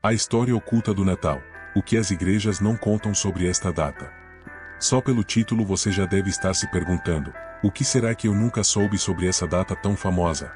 A história oculta do Natal. O que as igrejas não contam sobre esta data. Só pelo título você já deve estar se perguntando: o que será que eu nunca soube sobre essa data tão famosa?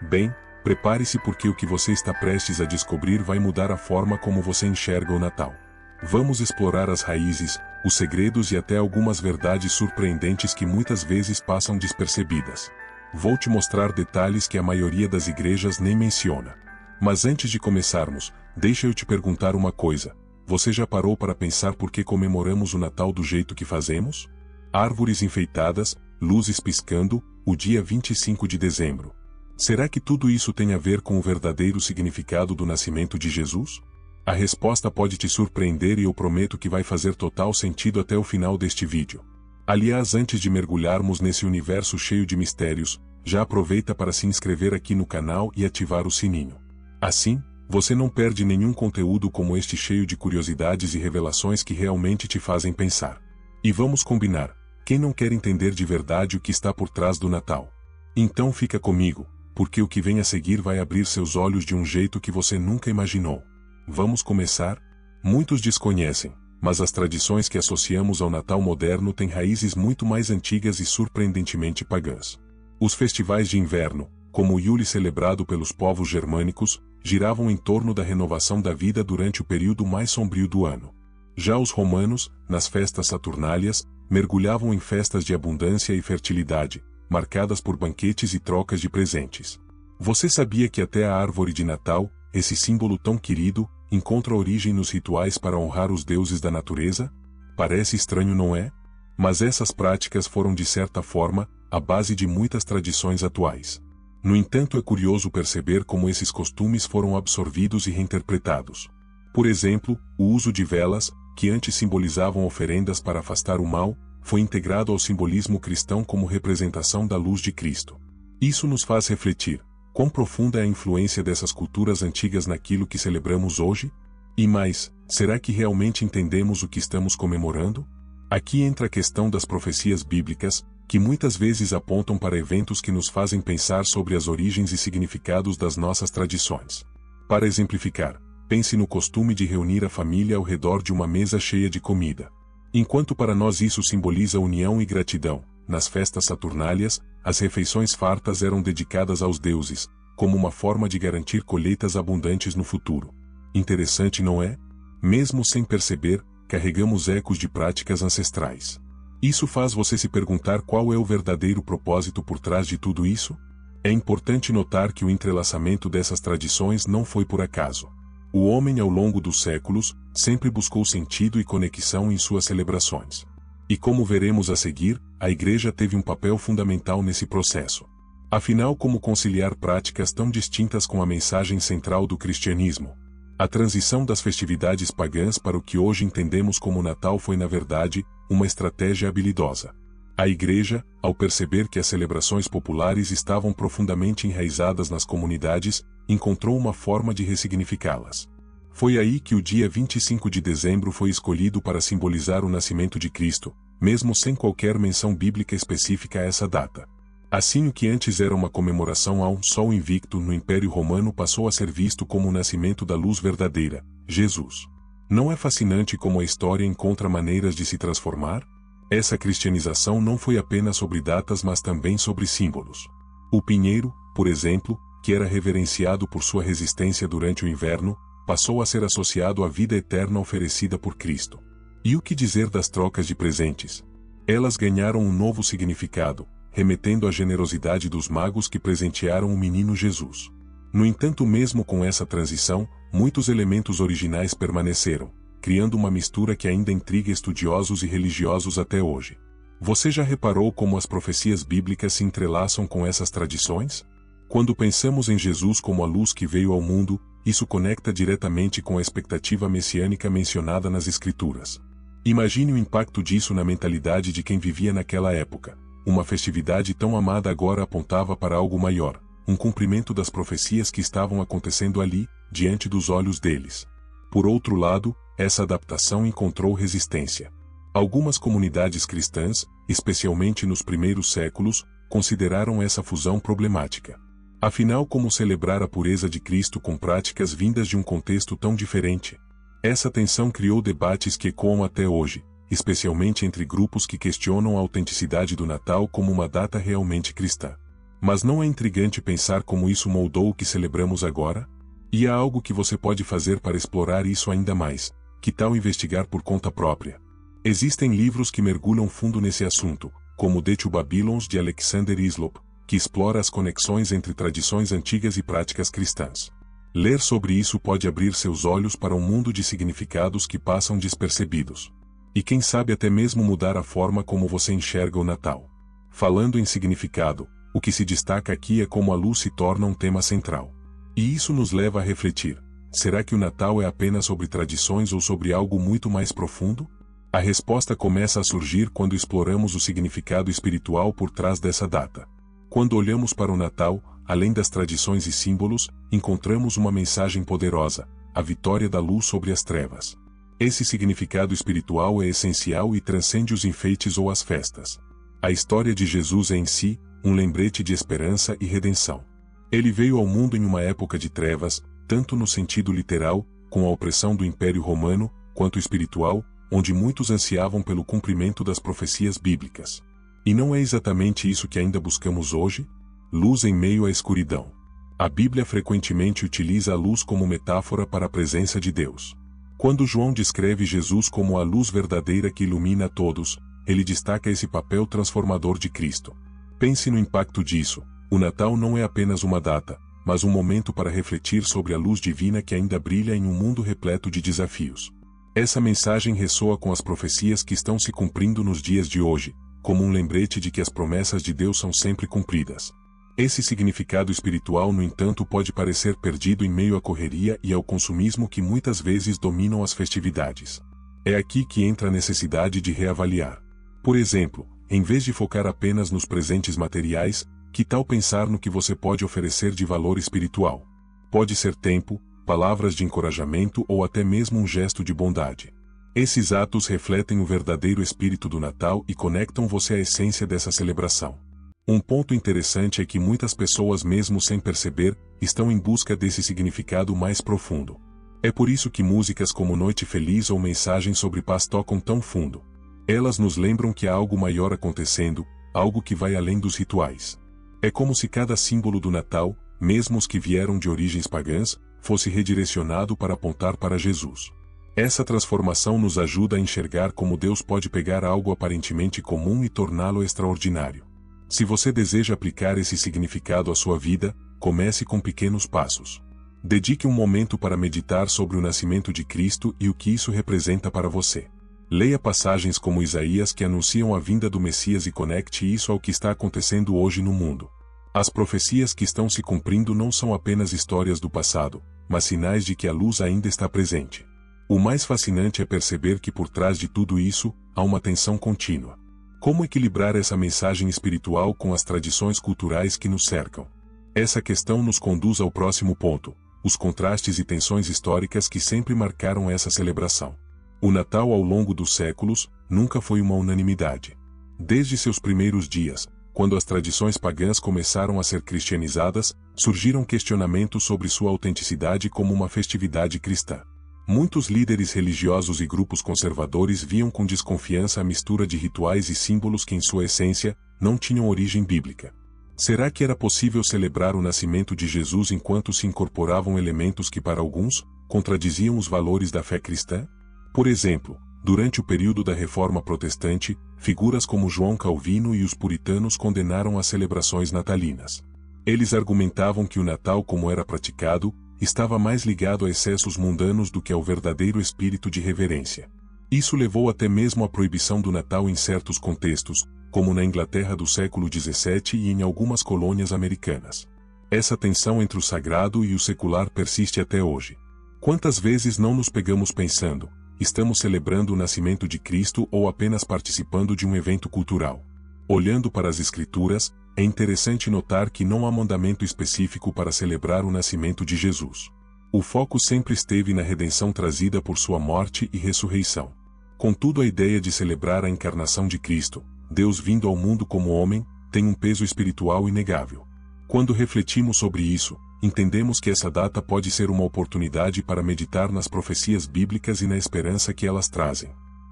Bem, prepare-se porque o que você está prestes a descobrir vai mudar a forma como você enxerga o Natal. Vamos explorar as raízes, os segredos e até algumas verdades surpreendentes que muitas vezes passam despercebidas. Vou te mostrar detalhes que a maioria das igrejas nem menciona. Mas antes de começarmos, deixa eu te perguntar uma coisa. Você já parou para pensar por que comemoramos o Natal do jeito que fazemos? Árvores enfeitadas, luzes piscando, o dia 25 de dezembro. Será que tudo isso tem a ver com o verdadeiro significado do nascimento de Jesus? A resposta pode te surpreender e eu prometo que vai fazer total sentido até o final deste vídeo. Aliás, antes de mergulharmos nesse universo cheio de mistérios, já aproveita para se inscrever aqui no canal e ativar o sininho. Assim, você não perde nenhum conteúdo como este cheio de curiosidades e revelações que realmente te fazem pensar. E vamos combinar, quem não quer entender de verdade o que está por trás do Natal? Então fica comigo, porque o que vem a seguir vai abrir seus olhos de um jeito que você nunca imaginou. Vamos começar? Muitos desconhecem, mas as tradições que associamos ao Natal moderno têm raízes muito mais antigas e surpreendentemente pagãs. Os festivais de inverno, como o Yule celebrado pelos povos germânicos, giravam em torno da renovação da vida durante o período mais sombrio do ano. Já os romanos, nas festas saturnálias, mergulhavam em festas de abundância e fertilidade, marcadas por banquetes e trocas de presentes. Você sabia que até a árvore de Natal, esse símbolo tão querido, encontra origem nos rituais para honrar os deuses da natureza? Parece estranho, não é? Mas essas práticas foram de certa forma a base de muitas tradições atuais. No entanto, é curioso perceber como esses costumes foram absorvidos e reinterpretados. Por exemplo, o uso de velas, que antes simbolizavam oferendas para afastar o mal, foi integrado ao simbolismo cristão como representação da luz de Cristo. Isso nos faz refletir: quão profunda é a influência dessas culturas antigas naquilo que celebramos hoje? E mais, será que realmente entendemos o que estamos comemorando? Aqui entra a questão das profecias bíblicas, que muitas vezes apontam para eventos que nos fazem pensar sobre as origens e significados das nossas tradições. Para exemplificar, pense no costume de reunir a família ao redor de uma mesa cheia de comida. Enquanto para nós isso simboliza união e gratidão, nas festas saturnálias, as refeições fartas eram dedicadas aos deuses, como uma forma de garantir colheitas abundantes no futuro. Interessante, não é? Mesmo sem perceber, carregamos ecos de práticas ancestrais. Isso faz você se perguntar qual é o verdadeiro propósito por trás de tudo isso? É importante notar que o entrelaçamento dessas tradições não foi por acaso. O homem, ao longo dos séculos, sempre buscou sentido e conexão em suas celebrações. E como veremos a seguir, a Igreja teve um papel fundamental nesse processo. Afinal, como conciliar práticas tão distintas com a mensagem central do cristianismo? A transição das festividades pagãs para o que hoje entendemos como Natal foi, na verdade, uma estratégia habilidosa. A Igreja, ao perceber que as celebrações populares estavam profundamente enraizadas nas comunidades, encontrou uma forma de ressignificá-las. Foi aí que o dia 25 de dezembro foi escolhido para simbolizar o nascimento de Cristo, mesmo sem qualquer menção bíblica específica a essa data. Assim, o que antes era uma comemoração a um sol invicto no Império Romano passou a ser visto como o nascimento da luz verdadeira, Jesus. Não é fascinante como a história encontra maneiras de se transformar? Essa cristianização não foi apenas sobre datas, mas também sobre símbolos. O pinheiro, por exemplo, que era reverenciado por sua resistência durante o inverno, passou a ser associado à vida eterna oferecida por Cristo. E o que dizer das trocas de presentes? Elas ganharam um novo significado, remetendo à generosidade dos magos que presentearam o menino Jesus. No entanto, mesmo com essa transição, muitos elementos originais permaneceram, criando uma mistura que ainda intriga estudiosos e religiosos até hoje. Você já reparou como as profecias bíblicas se entrelaçam com essas tradições? Quando pensamos em Jesus como a luz que veio ao mundo, isso conecta diretamente com a expectativa messiânica mencionada nas Escrituras. Imagine o impacto disso na mentalidade de quem vivia naquela época. Uma festividade tão amada agora apontava para algo maior, um cumprimento das profecias que estavam acontecendo ali, diante dos olhos deles. Por outro lado, essa adaptação encontrou resistência. Algumas comunidades cristãs, especialmente nos primeiros séculos, consideraram essa fusão problemática. Afinal, como celebrar a pureza de Cristo com práticas vindas de um contexto tão diferente? Essa tensão criou debates que ecoam até hoje, especialmente entre grupos que questionam a autenticidade do Natal como uma data realmente cristã. Mas não é intrigante pensar como isso moldou o que celebramos agora? E há algo que você pode fazer para explorar isso ainda mais. Que tal investigar por conta própria? Existem livros que mergulham fundo nesse assunto, como The Two Babylons de Alexander Hislop, que explora as conexões entre tradições antigas e práticas cristãs. Ler sobre isso pode abrir seus olhos para um mundo de significados que passam despercebidos. E quem sabe até mesmo mudar a forma como você enxerga o Natal. Falando em significado, o que se destaca aqui é como a luz se torna um tema central. E isso nos leva a refletir: será que o Natal é apenas sobre tradições ou sobre algo muito mais profundo? A resposta começa a surgir quando exploramos o significado espiritual por trás dessa data. Quando olhamos para o Natal, além das tradições e símbolos, encontramos uma mensagem poderosa: a vitória da luz sobre as trevas. Esse significado espiritual é essencial e transcende os enfeites ou as festas. A história de Jesus é em si um lembrete de esperança e redenção. Ele veio ao mundo em uma época de trevas, tanto no sentido literal, com a opressão do Império Romano, quanto espiritual, onde muitos ansiavam pelo cumprimento das profecias bíblicas. E não é exatamente isso que ainda buscamos hoje? Luz em meio à escuridão. A Bíblia frequentemente utiliza a luz como metáfora para a presença de Deus. Quando João descreve Jesus como a luz verdadeira que ilumina a todos, ele destaca esse papel transformador de Cristo. Pense no impacto disso. O Natal não é apenas uma data, mas um momento para refletir sobre a luz divina que ainda brilha em um mundo repleto de desafios. Essa mensagem ressoa com as profecias que estão se cumprindo nos dias de hoje, como um lembrete de que as promessas de Deus são sempre cumpridas. Esse significado espiritual, no entanto, pode parecer perdido em meio à correria e ao consumismo que muitas vezes dominam as festividades. É aqui que entra a necessidade de reavaliar. Por exemplo, em vez de focar apenas nos presentes materiais, que tal pensar no que você pode oferecer de valor espiritual? Pode ser tempo, palavras de encorajamento ou até mesmo um gesto de bondade. Esses atos refletem o verdadeiro espírito do Natal e conectam você à essência dessa celebração. Um ponto interessante é que muitas pessoas, mesmo sem perceber, estão em busca desse significado mais profundo. É por isso que músicas como Noite Feliz ou Mensagens sobre Paz tocam tão fundo. Elas nos lembram que há algo maior acontecendo, algo que vai além dos rituais. É como se cada símbolo do Natal, mesmo os que vieram de origens pagãs, fosse redirecionado para apontar para Jesus. Essa transformação nos ajuda a enxergar como Deus pode pegar algo aparentemente comum e torná-lo extraordinário. Se você deseja aplicar esse significado à sua vida, comece com pequenos passos. Dedique um momento para meditar sobre o nascimento de Cristo e o que isso representa para você. Leia passagens como Isaías que anunciam a vinda do Messias e conecte isso ao que está acontecendo hoje no mundo. As profecias que estão se cumprindo não são apenas histórias do passado, mas sinais de que a luz ainda está presente. O mais fascinante é perceber que por trás de tudo isso, há uma tensão contínua. Como equilibrar essa mensagem espiritual com as tradições culturais que nos cercam? Essa questão nos conduz ao próximo ponto: os contrastes e tensões históricas que sempre marcaram essa celebração. O Natal ao longo dos séculos nunca foi uma unanimidade. Desde seus primeiros dias, quando as tradições pagãs começaram a ser cristianizadas, surgiram questionamentos sobre sua autenticidade como uma festividade cristã. Muitos líderes religiosos e grupos conservadores viam com desconfiança a mistura de rituais e símbolos que, em sua essência, não tinham origem bíblica. Será que era possível celebrar o nascimento de Jesus enquanto se incorporavam elementos que, para alguns, contradiziam os valores da fé cristã? Por exemplo, durante o período da Reforma Protestante, figuras como João Calvino e os puritanos condenaram as celebrações natalinas. Eles argumentavam que o Natal, como era praticado, estava mais ligado a excessos mundanos do que ao verdadeiro espírito de reverência. Isso levou até mesmo à proibição do Natal em certos contextos, como na Inglaterra do século XVII e em algumas colônias americanas. Essa tensão entre o sagrado e o secular persiste até hoje. Quantas vezes não nos pegamos pensando: estamos celebrando o nascimento de Cristo ou apenas participando de um evento cultural? Olhando para as Escrituras, é interessante notar que não há mandamento específico para celebrar o nascimento de Jesus. O foco sempre esteve na redenção trazida por sua morte e ressurreição. Contudo, a ideia de celebrar a encarnação de Cristo, Deus vindo ao mundo como homem, tem um peso espiritual inegável. Quando refletimos sobre isso, entendemos que essa data pode ser uma oportunidade para meditar nas profecias bíblicas e na esperança que elas trazem.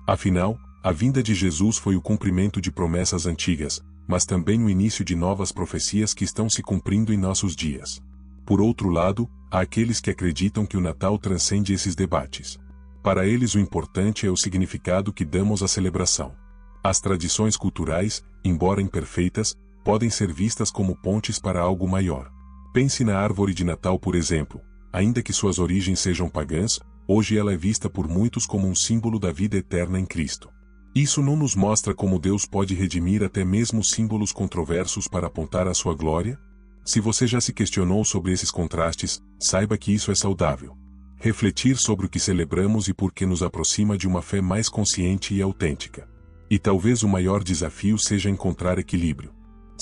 Afinal, a vinda de Jesus foi o cumprimento de promessas antigas, mas também o início de novas profecias que estão se cumprindo em nossos dias. Por outro lado, há aqueles que acreditam que o Natal transcende esses debates. Para eles o importante é o significado que damos à celebração. As tradições culturais, embora imperfeitas, podem ser vistas como pontes para algo maior. Pense na árvore de Natal, por exemplo. Ainda que suas origens sejam pagãs, hoje ela é vista por muitos como um símbolo da vida eterna em Cristo. Isso não nos mostra como Deus pode redimir até mesmo símbolos controversos para apontar à sua glória? Se você já se questionou sobre esses contrastes, saiba que isso é saudável. Refletir sobre o que celebramos e por que nos aproxima de uma fé mais consciente e autêntica. E talvez o maior desafio seja encontrar equilíbrio.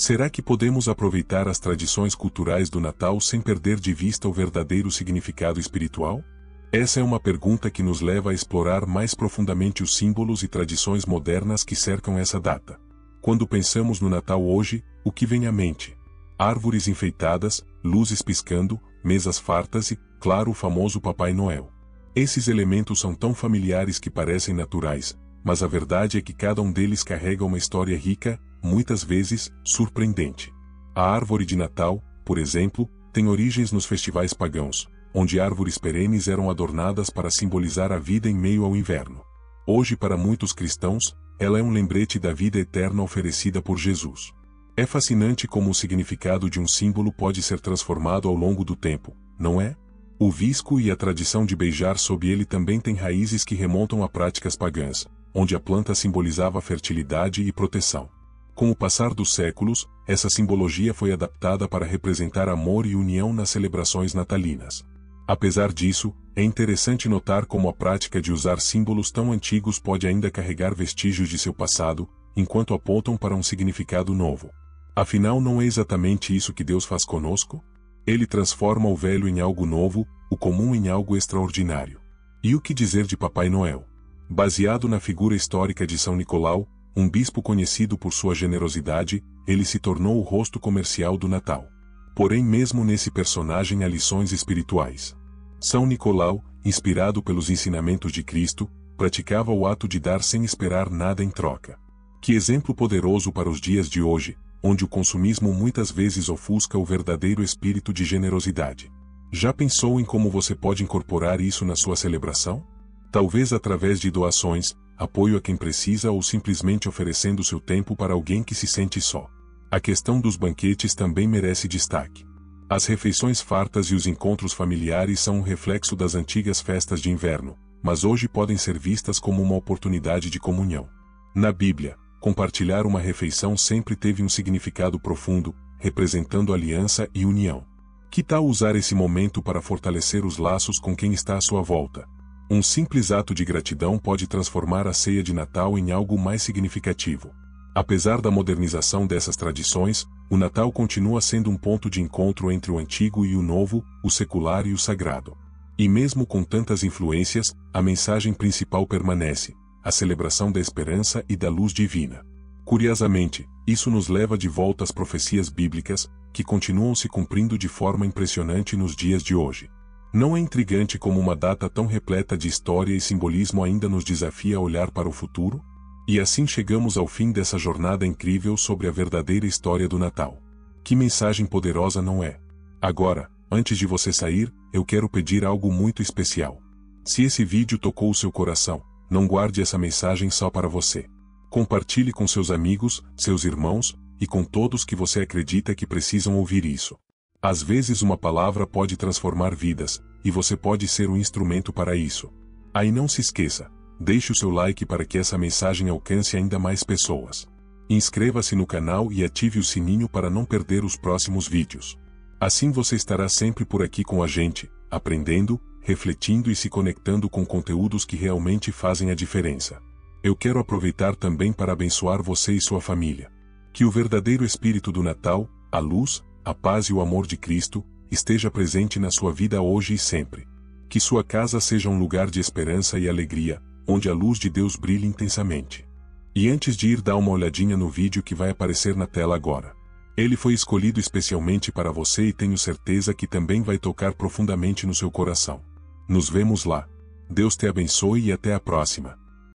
Será que podemos aproveitar as tradições culturais do Natal sem perder de vista o verdadeiro significado espiritual? Essa é uma pergunta que nos leva a explorar mais profundamente os símbolos e tradições modernas que cercam essa data. Quando pensamos no Natal hoje, o que vem à mente? Árvores enfeitadas, luzes piscando, mesas fartas e, claro, o famoso Papai Noel. Esses elementos são tão familiares que parecem naturais, mas a verdade é que cada um deles carrega uma história rica, muitas vezes, surpreendente. A árvore de Natal, por exemplo, tem origens nos festivais pagãos, onde árvores perenes eram adornadas para simbolizar a vida em meio ao inverno. Hoje, para muitos cristãos, ela é um lembrete da vida eterna oferecida por Jesus. É fascinante como o significado de um símbolo pode ser transformado ao longo do tempo, não é? O visco e a tradição de beijar sob ele também têm raízes que remontam a práticas pagãs, onde a planta simbolizava fertilidade e proteção. Com o passar dos séculos, essa simbologia foi adaptada para representar amor e união nas celebrações natalinas. Apesar disso, é interessante notar como a prática de usar símbolos tão antigos pode ainda carregar vestígios de seu passado, enquanto apontam para um significado novo. Afinal, não é exatamente isso que Deus faz conosco? Ele transforma o velho em algo novo, o comum em algo extraordinário. E o que dizer de Papai Noel? Baseado na figura histórica de São Nicolau, um bispo conhecido por sua generosidade, ele se tornou o rosto comercial do Natal. Porém, mesmo nesse personagem há lições espirituais. São Nicolau, inspirado pelos ensinamentos de Cristo, praticava o ato de dar sem esperar nada em troca. Que exemplo poderoso para os dias de hoje, onde o consumismo muitas vezes ofusca o verdadeiro espírito de generosidade. Já pensou em como você pode incorporar isso na sua celebração? Talvez através de doações, apoio a quem precisa ou simplesmente oferecendo seu tempo para alguém que se sente só. A questão dos banquetes também merece destaque. As refeições fartas e os encontros familiares são um reflexo das antigas festas de inverno, mas hoje podem ser vistas como uma oportunidade de comunhão. Na Bíblia, compartilhar uma refeição sempre teve um significado profundo, representando aliança e união. Que tal usar esse momento para fortalecer os laços com quem está à sua volta? Um simples ato de gratidão pode transformar a ceia de Natal em algo mais significativo. Apesar da modernização dessas tradições, o Natal continua sendo um ponto de encontro entre o antigo e o novo, o secular e o sagrado. E mesmo com tantas influências, a mensagem principal permanece: a celebração da esperança e da luz divina. Curiosamente, isso nos leva de volta às profecias bíblicas, que continuam se cumprindo de forma impressionante nos dias de hoje. Não é intrigante como uma data tão repleta de história e simbolismo ainda nos desafia a olhar para o futuro? E assim chegamos ao fim dessa jornada incrível sobre a verdadeira história do Natal. Que mensagem poderosa, não é? Agora, antes de você sair, eu quero pedir algo muito especial. Se esse vídeo tocou o seu coração, não guarde essa mensagem só para você. Compartilhe com seus amigos, seus irmãos, e com todos que você acredita que precisam ouvir isso. Às vezes uma palavra pode transformar vidas, e você pode ser um instrumento para isso. Aí não se esqueça, deixe o seu like para que essa mensagem alcance ainda mais pessoas. Inscreva-se no canal e ative o sininho para não perder os próximos vídeos. Assim você estará sempre por aqui com a gente, aprendendo, refletindo e se conectando com conteúdos que realmente fazem a diferença. Eu quero aproveitar também para abençoar você e sua família. Que o verdadeiro espírito do Natal, a luz, a paz e o amor de Cristo, esteja presente na sua vida hoje e sempre. Que sua casa seja um lugar de esperança e alegria, onde a luz de Deus brilhe intensamente. E antes de ir, dá uma olhadinha no vídeo que vai aparecer na tela agora. Ele foi escolhido especialmente para você e tenho certeza que também vai tocar profundamente no seu coração. Nos vemos lá. Deus te abençoe e até a próxima.